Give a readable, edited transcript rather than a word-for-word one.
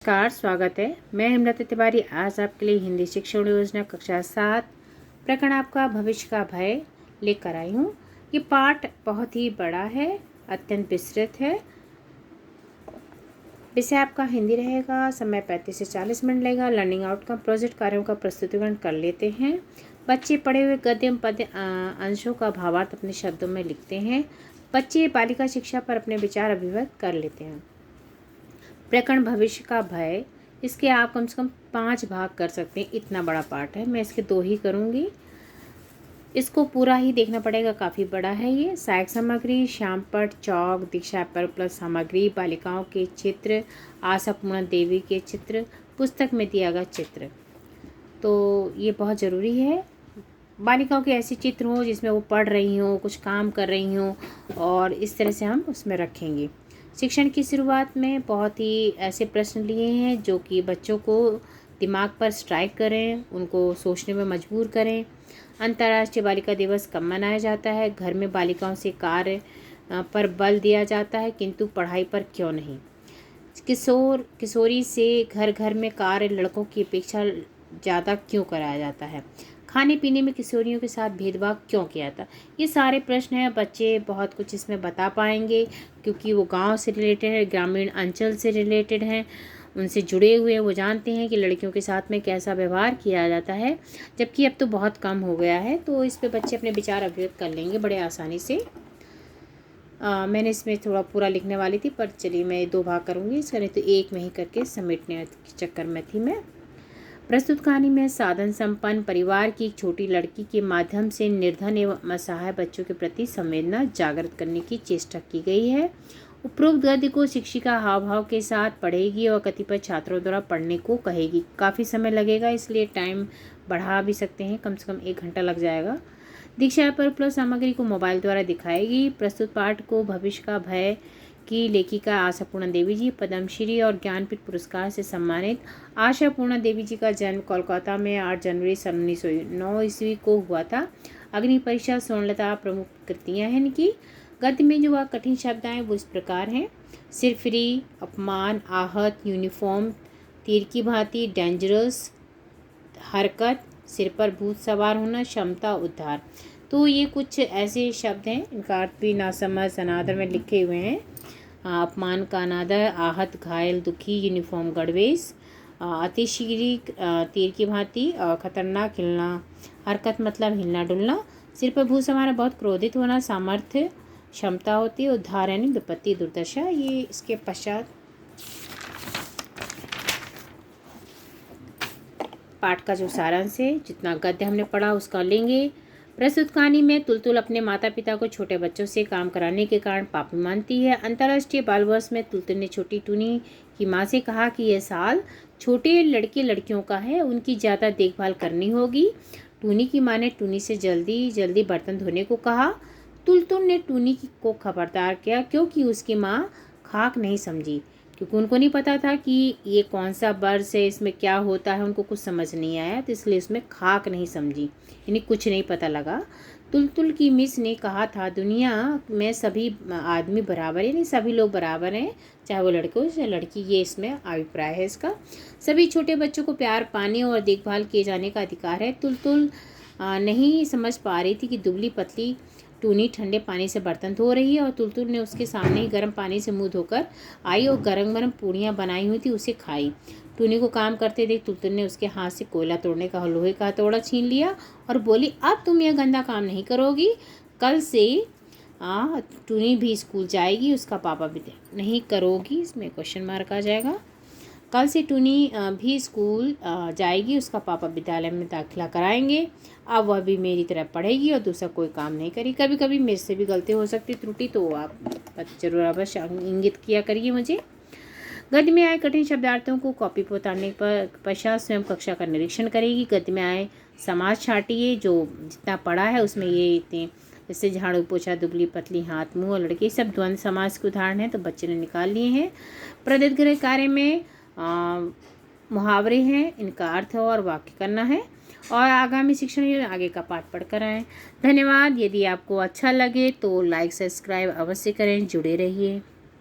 नमस्कार, स्वागत है। मैं हेमलता तिवारी आज आपके लिए हिंदी शिक्षण योजना कक्षा 7 प्रकरण आपका भविष्य का भय लेकर आई हूँ। ये पाठ बहुत ही बड़ा है, अत्यंत विस्तृत है। विषय आपका हिंदी रहेगा। समय 35 से 40 मिनट लगेगा। लर्निंग आउटकम प्रोजेक्ट कार्यों का प्रस्तुतिकरण कर लेते हैं। बच्चे पढ़े हुए गद्य पद्य अंशों का भावार्थ अपने शब्दों में लिखते हैं। बच्चे बालिका शिक्षा पर अपने विचार अभिव्यक्त कर लेते हैं। प्रकरण भविष्य का भय, इसके आप कम से कम 5 भाग कर सकते हैं। इतना बड़ा पाठ है, मैं इसके 2 ही करूँगी। इसको पूरा ही देखना पड़ेगा, काफ़ी बड़ा है ये। सहायक सामग्री श्यामपट्ट, चौक, दीक्षा पर प्लस सामग्री, बालिकाओं के चित्र, आशापूर्ण देवी के चित्र, पुस्तक में दिया गया चित्र। तो ये बहुत ज़रूरी है। बालिकाओं के ऐसे चित्र हों जिसमें वो पढ़ रही हों, कुछ काम कर रही हों, और इस तरह से हम उसमें रखेंगे। शिक्षण की शुरुआत में बहुत ही ऐसे प्रश्न लिए हैं जो कि बच्चों को दिमाग पर स्ट्राइक करें, उनको सोचने में मजबूर करें। अंतर्राष्ट्रीय बालिका दिवस कब मनाया जाता है? घर में बालिकाओं से कार्य पर बल दिया जाता है, किंतु पढ़ाई पर क्यों नहीं? किशोरी से घर घर में कार्य लड़कों की अपेक्षा ज़्यादा क्यों कराया जाता है? खाने पीने में किशोरियों के साथ भेदभाव क्यों किया था? ये सारे प्रश्न हैं। बच्चे बहुत कुछ इसमें बता पाएंगे क्योंकि वो गांव से रिलेटेड है, ग्रामीण अंचल से रिलेटेड हैं, उनसे जुड़े हुए हैं। वो जानते हैं कि लड़कियों के साथ में कैसा व्यवहार किया जाता है, जबकि अब तो बहुत कम हो गया है। तो इस पर बच्चे अपने विचार अभिव्यक्त कर लेंगे बड़े आसानी से। मैंने इसमें थोड़ा पूरा लिखने वाली थी, पर चलिए मैं 2 भाग करूँगी इसका, नहीं तो एक में ही करके समेटने के चक्कर में थी मैं। प्रस्तुत कहानी में साधन संपन्न परिवार की एक छोटी लड़की के माध्यम से निर्धन एवं असहाय बच्चों के प्रति संवेदना जागृत करने की चेष्टा की गई है। उपरोक्त गद्य को शिक्षिका हाव भाव के साथ पढ़ेगी और कतिपय छात्रों द्वारा पढ़ने को कहेगी। काफ़ी समय लगेगा, इसलिए टाइम बढ़ा भी सकते हैं, कम से कम 1 घंटा लग जाएगा। दीक्षा पर प्लस सामग्री को मोबाइल द्वारा दिखाएगी। प्रस्तुत पाठ को भविष्य का भय की लेखिका आशापूर्ण देवी जी, पद्मश्री और ज्ञानपीठ पुरस्कार से सम्मानित। आशापूर्ण देवी जी का जन्म कोलकाता में 8 जनवरी सन 1909 ईस्वी को हुआ था। अग्नि परीक्षा, स्वर्णलता प्रमुख कृतियाँ हैं इनकी। गद्य में जो कठिन शब्द आए वो इस प्रकार हैं: सिरफिरी, अपमान, आहत, यूनिफॉर्म, तीर की भांति, डेंजरस, हरकत, सिर पर भूत सवार होना, क्षमता, उद्धार। तो ये कुछ ऐसे शब्द हैं, इनका अर्थ भी नासमझ अनादर में लिखे हुए हैं। अपमान का अनादर, आहत घायल दुखी, यूनिफॉर्म गणवेश, अतिशीघ्री तीर की भांति, खतरनाक हिलना, हरकत मतलब हिलना डुलना, सिर पर भूत सवार बहुत क्रोधित होना, सामर्थ्य क्षमता होती है, उद्धार यानी विपत्ति दुर्दशा। ये इसके पश्चात पाठ का जो सारांश है, जितना गद्य हमने पढ़ा उसका लेंगे। प्रस्तुत कहानी में तुलतुल अपने माता पिता को छोटे बच्चों से काम कराने के कारण पापी मानती है। अंतर्राष्ट्रीय बाल वर्ष में तुलतुल ने छोटी टूनी की माँ से कहा कि यह साल छोटे लड़के लड़कियों का है, उनकी ज़्यादा देखभाल करनी होगी। टूनी की माँ ने टूनी से जल्दी जल्दी बर्तन धोने को कहा। तुलतुल ने टूनी को खबरदार किया क्योंकि उसकी माँ खाक नहीं समझी, क्योंकि उनको नहीं पता था कि ये कौन सा वर्ष है, इसमें क्या होता है, उनको कुछ समझ नहीं आया, तो इसलिए उसमें खाक नहीं समझी, यानी कुछ नहीं पता लगा। तुलतुल की मिस ने कहा था दुनिया में सभी आदमी बराबर है, यानी सभी लोग बराबर हैं, चाहे वो लड़के हो चाहे लड़की। ये इसमें अभिप्राय है इसका। सभी छोटे बच्चों को प्यार पाने और देखभाल किए जाने का अधिकार है। तुलतुल नहीं समझ पा रही थी कि दुबली पतली टूनी ठंडे पानी से बर्तन धो रही है और तुलतुल ने उसके सामने ही गर्म पानी से मुंह धोकर आई और गरम गरम पूड़ियाँ बनाई हुई थी उसे खाई। टूनी को काम करते देख तुलतुल ने उसके हाथ से कोयला तोड़ने का लोहे का हथौड़ा छीन लिया और बोली, अब तुम यह गंदा काम नहीं करोगी। कल से टूनी भी स्कूल जाएगी, उसका पापा भी नहीं करोगी, इसमें क्वेश्चन मार्क आ जाएगा। कल से टूनी भी स्कूल जाएगी, उसका पापा विद्यालय में दाखिला कराएंगे। अब वह भी मेरी तरह पढ़ेगी और दूसरा कोई काम नहीं करेगी। कभी कभी मेरे से भी गलती हो सकती, त्रुटि, तो आप जरूर अवश्य इंगित किया करिए मुझे। गद्य में आए कठिन शब्दार्थों को कॉपी पर उतारने पर पश्चात स्वयं कक्षा का निरीक्षण करेगी। गद्य में आए समाज छाटिए, जो जितना पढ़ा है उसमें ये इतने, जैसे झाड़ू पोछा, दुबली पतली, हाथ मुँह और लड़के, सब द्वंद्व समाज के उदाहरण हैं, तो बच्चे ने निकाल लिए हैं। प्रदत्त गृह कार्य में मुहावरे हैं, इनका अर्थ और वाक्य करना है और आगामी शिक्षण में आगे का पाठ पढ़कर आएँ। धन्यवाद। यदि आपको अच्छा लगे तो लाइक सब्सक्राइब अवश्य करें, जुड़े रहिए।